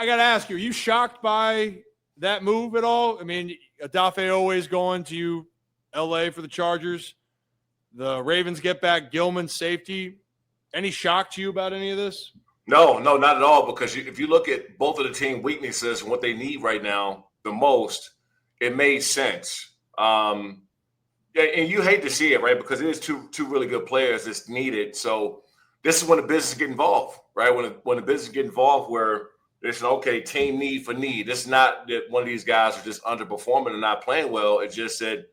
I got to ask you, are you shocked by that move at all? I mean, Odafe Oweh is going to L.A. for the Chargers. The Ravens get back Gilman, safety. Any shock to you about any of this? No, not at all. Because if you look at both of the team weaknesses and what they need right now the most, it made sense. And you hate to see it, right? Because it is two really good players that's needed. So this is when the business get involved, right? When the business get involved, where it's okay, team need for need. It's not that one of these guys are just underperforming and not playing well. It's just that,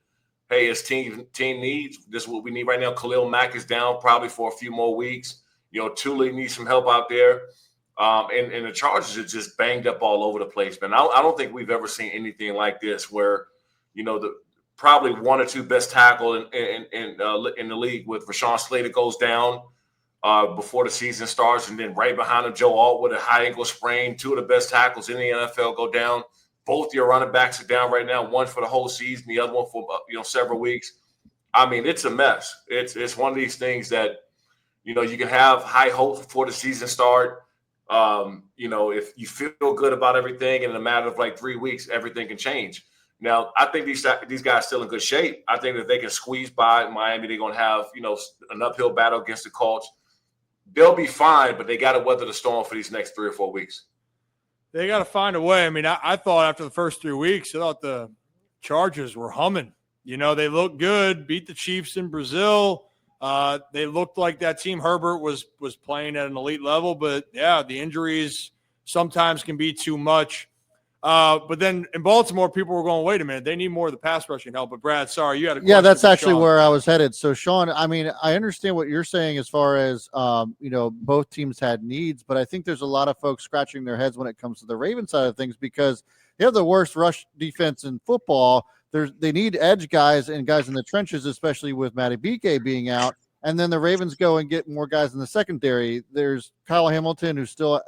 hey, it's team needs. This is what we need right now. Khalil Mack is down probably for a few more weeks. Thule needs some help out there. And the Chargers are just banged up all over the place, man. I don't think we've ever seen anything like this where, the probably one or two best tackle in the league with Rashawn Slater goes down before the season starts, and then right behind him, Joe Alt with a high ankle sprain. Two of the best tackles in the NFL go down. Both your running backs are down right now. One for the whole season, the other one for several weeks. I mean, it's a mess. It's one of these things that you can have high hopes before the season start. If you feel good about everything, and in a matter of like 3 weeks, everything can change. Now, I think these guys are still in good shape. I think that they can squeeze by Miami. They're going to have an uphill battle against the Colts. They'll be fine, but they got to weather the storm for these next 3 or 4 weeks. They got to find a way. I mean, I thought after the first 3 weeks, I thought the Chargers were humming. They looked good, beat the Chiefs in Brazil. They looked like that team. Herbert was playing at an elite level, but yeah, the injuries sometimes can be too much. But then in Baltimore, people were going, wait a minute, they need more of the pass rushing help. But Brad, sorry, you had a question. Yeah, that's actually Shawne. where I was headed. So Shawne, I mean, I understand what you're saying as far as, both teams had needs, but I think there's a lot of folks scratching their heads when it comes to the Ravens side of things because they have the worst rush defense in football. They need edge guys and guys in the trenches, especially with Matty BK being out. And then the Ravens go and get more guys in the secondary. There's Kyle Hamilton, who's still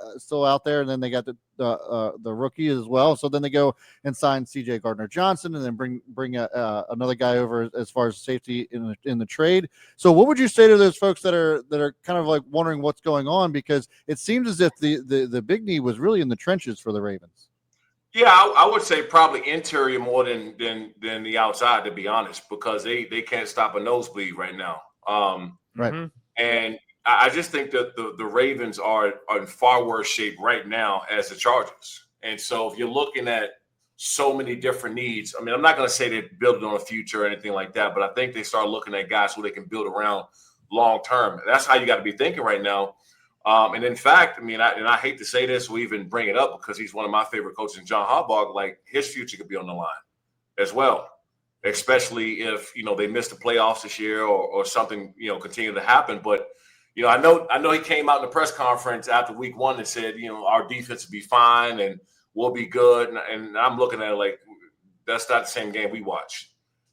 out there, and then they got the rookie as well. So then they go and sign C.J. Gardner-Johnson, and then bring another guy over as far as safety in the trade. So what would you say to those folks that are kind of like wondering what's going on, because it seems as if the big need was really in the trenches for the Ravens? Yeah, I would say probably interior more than the outside, to be honest, because they can't stop a nosebleed right now. Right. And I just think that the Ravens are in far worse shape right now as the Chargers. And so if you're looking at so many different needs, I mean, I'm not going to say they're building on a future or anything like that, but I think they start looking at guys who they can build around long term. That's how you got to be thinking right now. And in fact, I mean, I hate to say this or even bring it up because he's one of my favorite coaches, John Harbaugh, like his future could be on the line as well. Especially if, they missed the playoffs this year or something, continue to happen. But, I know he came out in the press conference after week 1 and said, our defense will be fine and we'll be good. And I'm looking at it like, that's not the same game we watched.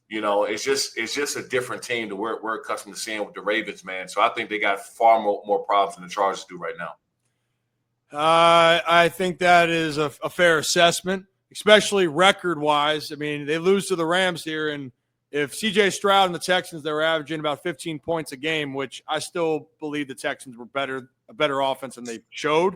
It's just a different team that we're accustomed to seeing with the Ravens, man. So I think they got far more problems than the Chargers do right now. I think that is a fair assessment. Especially record-wise. I mean, they lose to the Rams here, and if C.J. Stroud and the Texans, they were averaging about 15 points a game, which I still believe the Texans were a better offense than they showed.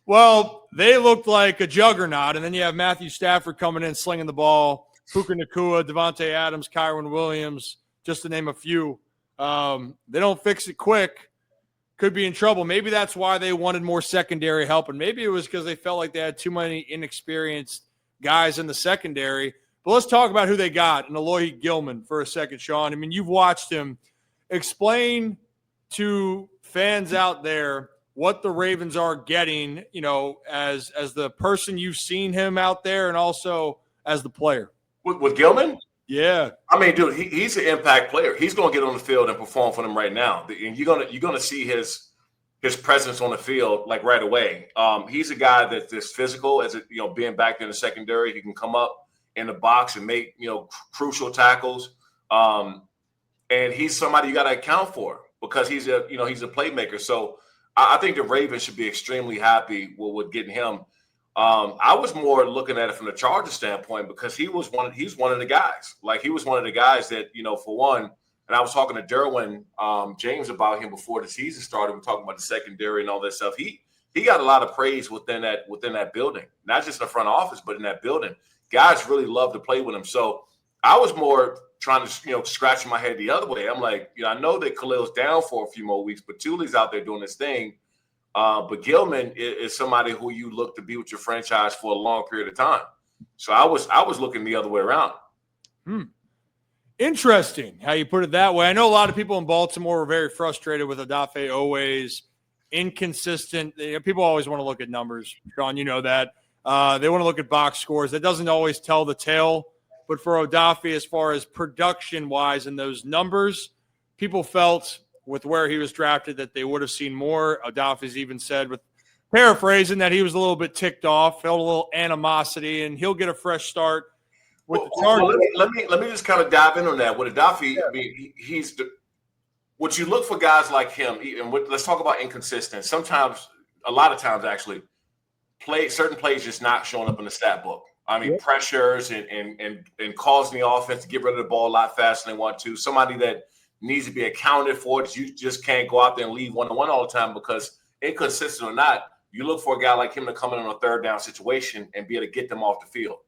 Well, they looked like a juggernaut, and then you have Matthew Stafford coming in, slinging the ball, Puka Nacua, Devontae Adams, Kyron Williams, just to name a few. They don't fix it quick. Could be in trouble. Maybe that's why they wanted more secondary help, and maybe it was because they felt like they had too many inexperienced guys in the secondary. But let's talk about who they got in Odafe Gilman for a second, Shawne. I mean, you've watched him. Explain to fans out there what the Ravens are getting, as the person you've seen him out there and also as the player. With Gilman? Yeah. I mean, dude, he's an impact player. He's going to get on the field and perform for them right now. And you're going to see his presence on the field like right away. He's a guy that's physical, as being back in the secondary. He can come up in the box and make crucial tackles. And he's somebody you got to account for because he's a playmaker. So I think the Ravens should be extremely happy with getting him. I was more looking at it from the Chargers standpoint because he's one of the guys. Like he was one of the guys that for one. And I was talking to Derwin James about him before the season started. We're talking about the secondary and all that stuff. He he got a lot of praise within that building, not just in the front office, but in that building. Guys really love to play with him. So I was more trying to, scratching my head the other way. I'm like, I know that Khalil's down for a few more weeks, but Thule's out there doing his thing. But Gilman is somebody who you look to be with your franchise for a long period of time. So I was looking the other way around. Interesting how you put it that way. I know a lot of people in Baltimore were very frustrated with Odafe Oweh's inconsistent. People always want to look at numbers, Shawne, you know that. They want to look at box scores. That doesn't always tell the tale. But for Odafe, as far as production-wise and those numbers, people felt with where he was drafted that they would have seen more. Odafe's even said, with paraphrasing, that he was a little bit ticked off, felt a little animosity, and he'll get a fresh start with the Chargers. Let me just kind of dive in on that. With Odafe, I mean, what you look for guys like him, and let's talk about inconsistent. Sometimes, a lot of times actually, certain plays just not showing up in the stat book. I mean, pressures and causing the offense to get rid of the ball a lot faster than they want to. Somebody that needs to be accounted for. You just can't go out there and leave one-on-one all the time, because inconsistent or not, you look for a guy like him to come in on a third down situation and be able to get them off the field.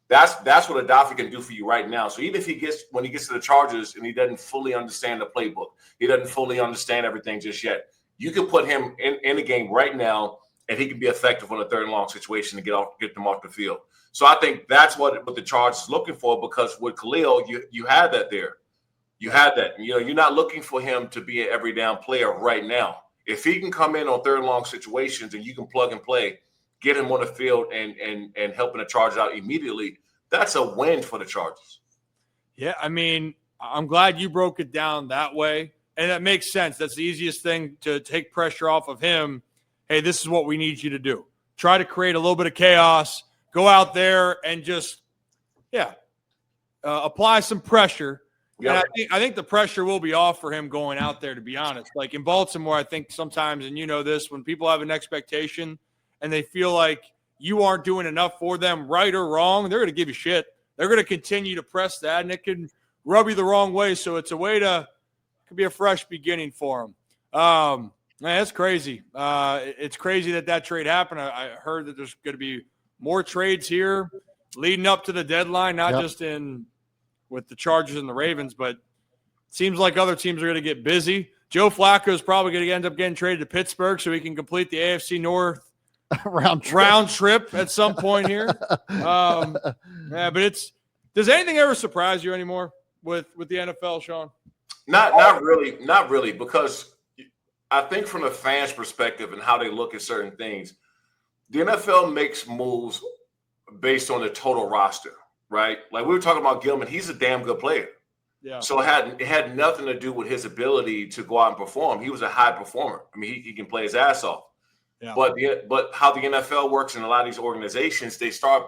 That's what Odafe can do for you right now. So even if when he gets to the Chargers and he doesn't fully understand the playbook, he doesn't fully understand everything just yet, you can put him in the game right now, and he can be effective on a third and long situation to get them off the field. So I think that's what the Chargers is looking for, because with Khalil, you had that there. You had that. You're not looking for him to be an every down player right now. If he can come in on third and long situations and you can plug and play, get him on the field and helping the Chargers out immediately, that's a win for the Chargers. Yeah, I mean, I'm glad you broke it down that way. And that makes sense. That's the easiest thing to take pressure off of him. Hey, this is what we need you to do. Try to create a little bit of chaos. Go out there and just, apply some pressure. Yep. And I think the pressure will be off for him going out there, to be honest. Like in Baltimore, I think sometimes, and you know this, when people have an expectation and they feel like you aren't doing enough for them, right or wrong, they're going to give you shit. They're going to continue to press that, and it can rub you the wrong way. So it's a way to – could be a fresh beginning for him. Man, that's crazy. It's crazy that trade happened. I heard that there's going to be more trades here leading up to the deadline, not just with the Chargers and the Ravens, but it seems like other teams are going to get busy. Joe Flacco is probably going to end up getting traded to Pittsburgh so he can complete the AFC North round trip at some point here. But does anything ever surprise you anymore with the NFL, Shawne? Not really, because I think from the fans' perspective and how they look at certain things, the NFL makes moves based on the total roster, right? Like we were talking about Gilman, he's a damn good player. Yeah. So it had nothing to do with his ability to go out and perform. He was a high performer. I mean, he can play his ass off. Yeah. But how the NFL works in a lot of these organizations, they start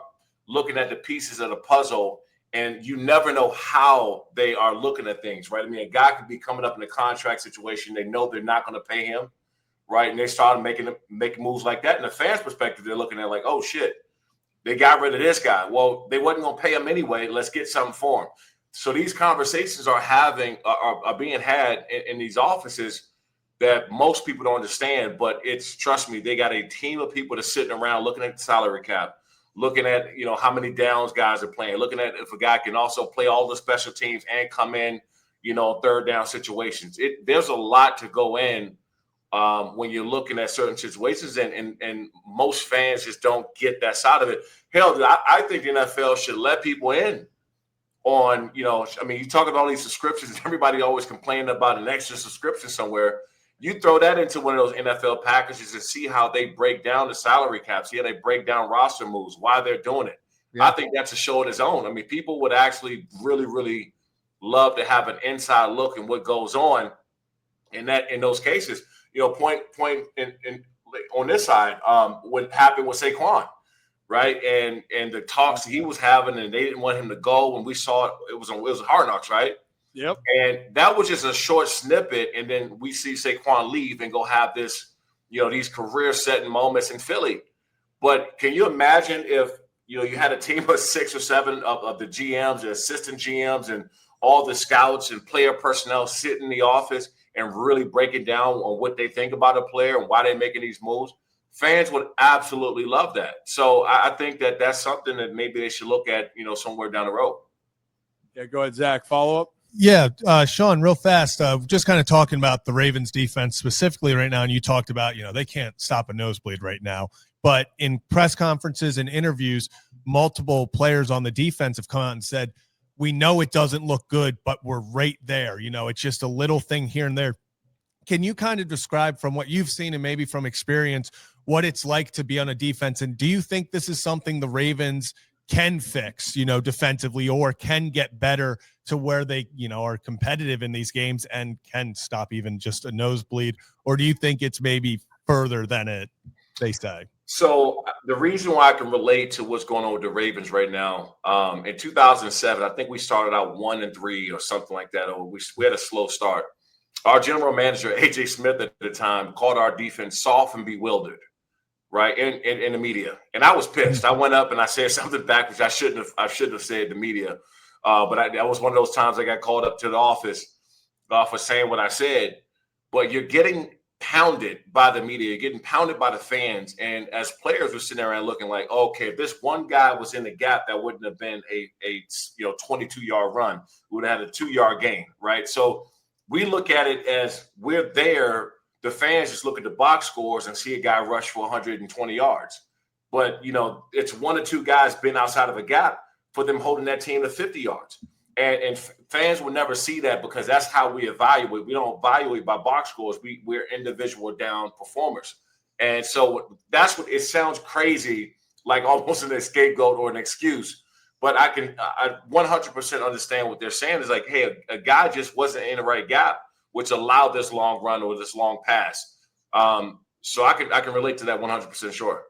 looking at the pieces of the puzzle, and you never know how they are looking at things, right? I mean, a guy could be coming up in a contract situation. They know they're not going to pay him, right? And they started making moves like that. In the fans' perspective, they're looking at like, oh, shit, they got rid of this guy. Well, they wasn't going to pay him anyway. Let's get something for him. So these conversations are being had in these offices that most people don't understand, but trust me, they got a team of people that's sitting around looking at the salary cap, looking at, how many downs guys are playing, looking at if a guy can also play all the special teams and come in, third down situations. There's a lot to go in when you're looking at certain situations, and most fans just don't get that side of it. Hell, I think the NFL should let people in on, you talk about all these subscriptions. Everybody always complaining about an extra subscription somewhere. You throw that into one of those NFL packages and see how they break down the salary cap, see how they break down roster moves, why they're doing it. Yeah. I think that's a show of its own. I mean, people would actually really, really love to have an inside look in what goes on in those cases. Point on this side, what happened with Saquon, right? And the talks he was having, and they didn't want him to go. When we saw it was Hard Knocks, right? Yep. And that was just a short snippet, and then we see Saquon leave and go have this, these career-setting moments in Philly. But can you imagine if, you had a team of 6 or 7 of the GMs and assistant GMs and all the scouts and player personnel sitting in the office and really breaking down on what they think about a player and why they're making these moves? fans would absolutely love that. So I think that that's something that maybe they should look at, somewhere down the road. Yeah, go ahead, Zach. Follow up. Yeah, Shawne, real fast, just kind of talking about the Ravens defense specifically right now, and you talked about, they can't stop a nosebleed right now. But in press conferences and interviews, multiple players on the defense have come out and said, we know it doesn't look good, but we're right there. It's just a little thing here and there. Can you kind of describe from what you've seen and maybe from experience what it's like to be on a defense? And do you think this is something the Ravens can fix, defensively, or can get better to where they, are competitive in these games and can stop even just a nosebleed? Or do you think it's maybe further than they say? So the reason why I can relate to what's going on with the Ravens right now, in 2007, I think we started out 1-3 or something like that. Or we had a slow start. Our general manager, A.J. Smith at the time, called our defense soft and bewildered, right, in the media. And I was pissed. I went up and I said something back, which I shouldn't have said to the media. But that was one of those times I got called up to the office for saying what I said. But you're getting pounded by the media, you're getting pounded by the fans. And as players, we're sitting there and looking like, okay, if this one guy was in the gap, that wouldn't have been a 22-yard run. We would have had a 2-yard gain, right? So we look at it as we're there. The fans just look at the box scores and see a guy rush for 120 yards. But, it's 1 or 2 guys been outside of a gap for them holding that team to 50 yards. And fans will never see that because that's how we evaluate. We don't evaluate by box scores. We're individual down performers. And so that's what it sounds crazy, like almost an scapegoat or an excuse. But I 100% understand what they're saying is like, hey, a guy just wasn't in the right gap, which allowed this long run or this long pass. So I can relate to that 100% sure.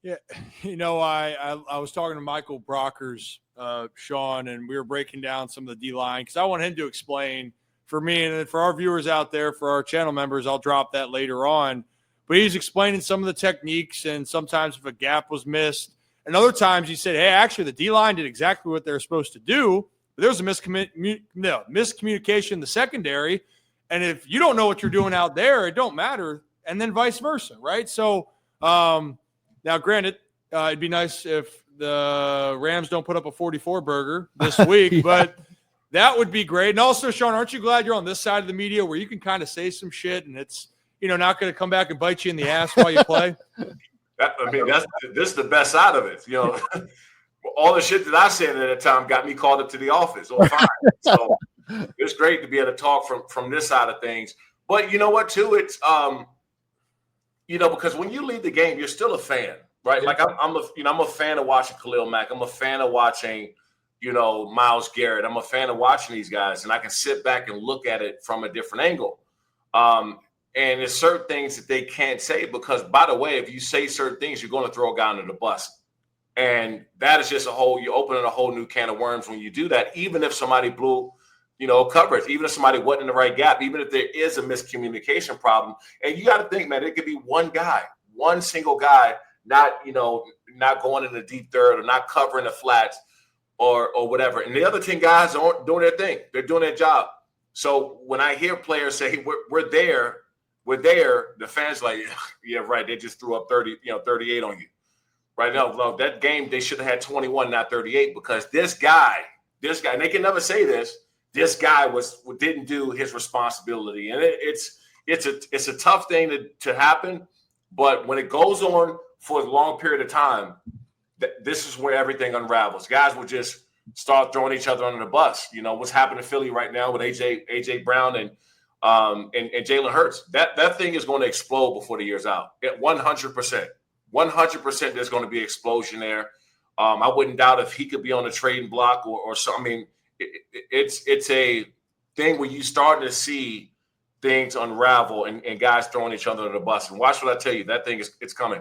Yeah, I was talking to Michael Brockers, Shawne, and we were breaking down some of the D-line because I want him to explain for me and for our viewers out there, for our channel members. I'll drop that later on. But he's explaining some of the techniques and sometimes if a gap was missed. And other times he said, hey, actually the D-line did exactly what they're supposed to do. But there was a miscommunication in the secondary. And if you don't know what you're doing out there, it don't matter. And then vice versa, right? So now, granted, it'd be nice if the Rams don't put up a 44 burger this week, yeah. But that would be great. And also, Shawne, aren't you glad you're on this side of the media where you can kind of say some shit and it's, not going to come back and bite you in the ass while you play? This is the best side of it. All the shit that I said at the time got me called up to the office. Fine. So it's great to be able to talk from this side of things. But you know what, too? It's because when you leave the game, you're still a fan, right? Like I'm a fan of watching Khalil Mack. I'm a fan of watching, Myles Garrett. I'm a fan of watching these guys, and I can sit back and look at it from a different angle. And there's certain things that they can't say because, by the way, if you say certain things, you're going to throw a guy under the bus. And that is just you're opening a whole new can of worms when you do that, even if somebody blew coverage, even if somebody wasn't in the right gap, even if there is a miscommunication problem. And you got to think, man, it could be one guy, one single guy, not going in the deep third or not covering the flats or whatever. And the other 10 guys aren't doing their thing. They're doing their job. So when I hear players say, we're there, the fans like, yeah, right. They just threw up 38 on you. Right now, that game, they should have had 21, not 38, because this guy, and they can never say this guy didn't do his responsibility. And it's a tough thing to happen. But when it goes on for a long period of time, this is where everything unravels. Guys will just start throwing each other under the bus. What's happening in Philly right now with AJ Brown and Jalen Hurts. That thing is going to explode before the year's out. 100%. 100% there's going to be explosion there. I wouldn't doubt if he could be on the trading block or so. I mean, it's a thing where you starting to see things unravel and guys throwing each other under the bus. And watch what I tell you, that thing it's coming.